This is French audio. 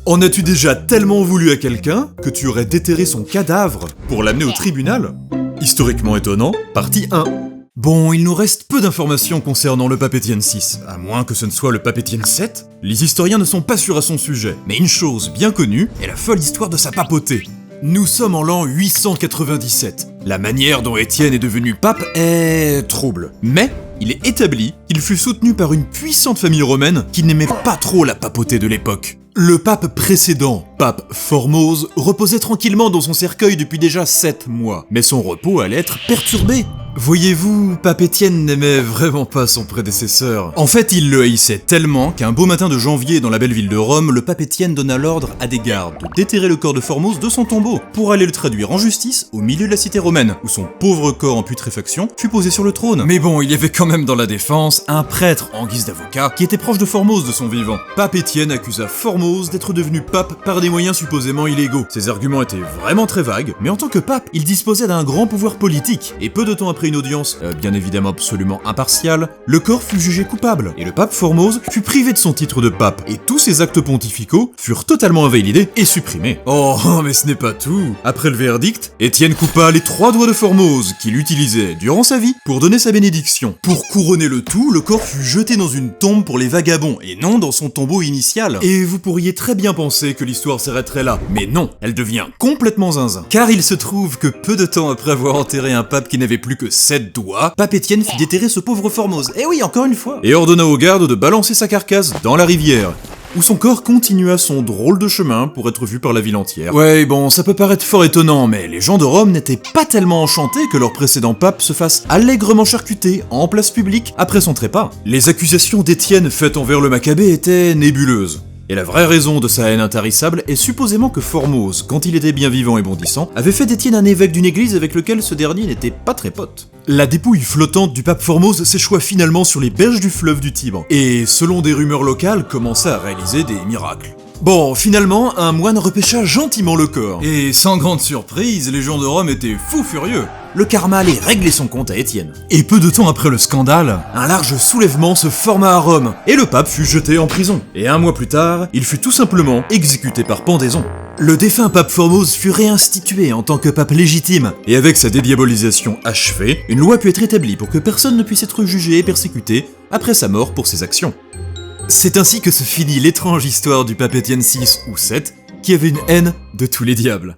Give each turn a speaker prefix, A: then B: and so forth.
A: En as-tu déjà tellement voulu à quelqu'un que tu aurais déterré son cadavre pour l'amener au tribunal? Historiquement étonnant, partie 1. Bon, il nous reste peu d'informations concernant le pape Étienne VI, à moins que ce ne soit le pape Étienne VII. Les historiens ne sont pas sûrs à son sujet, mais une chose bien connue est la folle histoire de sa papauté. Nous sommes en l'an 897. La manière dont Étienne est devenu pape est trouble. Mais il est établi qu'il fut soutenu par une puissante famille romaine qui n'aimait pas trop la papauté de l'époque. Le pape précédent, pape Formose, reposait tranquillement dans son cercueil depuis déjà 7 mois, mais son repos allait être perturbé. Voyez-vous, pape Étienne n'aimait vraiment pas son prédécesseur. En fait, il le haïssait tellement qu'un beau matin de janvier dans la belle ville de Rome, le pape Étienne donna l'ordre à des gardes de déterrer le corps de Formose de son tombeau, pour aller le traduire en justice au milieu de la cité romaine, où son pauvre corps en putréfaction fut posé sur le trône. Mais bon, il y avait quand même dans la défense un prêtre en guise d'avocat qui était proche de Formose de son vivant. Pape Étienne accusa Formose d'être devenu pape par des moyens supposément illégaux. Ses arguments étaient vraiment très vagues, mais en tant que pape, il disposait d'un grand pouvoir politique, et peu de temps après une audience, bien évidemment absolument impartiale, le corps fut jugé coupable, et le pape Formose fut privé de son titre de pape, et tous ses actes pontificaux furent totalement invalidés et supprimés. Oh, mais ce n'est pas tout. Après le verdict, Étienne coupa les 3 doigts de Formose, qu'il utilisait durant sa vie pour donner sa bénédiction. Pour couronner le tout, le corps fut jeté dans une tombe pour les vagabonds, et non dans son tombeau initial. Et vous pourriez très bien penser que l'histoire s'arrêterait là, mais non, elle devient complètement zinzin. Car il se trouve que peu de temps après avoir enterré un pape qui n'avait plus que 7 doigts, pape Étienne fit déterrer ce pauvre Formose, et oui, encore une fois, et ordonna aux gardes de balancer sa carcasse dans la rivière, où son corps continua son drôle de chemin pour être vu par la ville entière. Ouais, bon, ça peut paraître fort étonnant, mais les gens de Rome n'étaient pas tellement enchantés que leur précédent pape se fasse allègrement charcuter en place publique après son trépas. Les accusations d'Étienne faites envers le Maccabée étaient nébuleuses. Et la vraie raison de sa haine intarissable est supposément que Formose, quand il était bien vivant et bondissant, avait fait d'Étienne un évêque d'une église avec lequel ce dernier n'était pas très pote. La dépouille flottante du pape Formose s'échoua finalement sur les berges du fleuve du Tibre, et selon des rumeurs locales, commença à réaliser des miracles. Bon, finalement, un moine repêcha gentiment le corps, et sans grande surprise, les gens de Rome étaient fous furieux. Le karma allait régler son compte à Étienne. Et peu de temps après le scandale, un large soulèvement se forma à Rome, et le pape fut jeté en prison. Et 1 mois plus tard, il fut tout simplement exécuté par pendaison. Le défunt pape Formose fut réinstitué en tant que pape légitime, et avec sa dédiabolisation achevée, une loi put être établie pour que personne ne puisse être jugé et persécuté après sa mort pour ses actions. C'est ainsi que se finit l'étrange histoire du pape Étienne VI ou VII, qui avait une haine de tous les diables.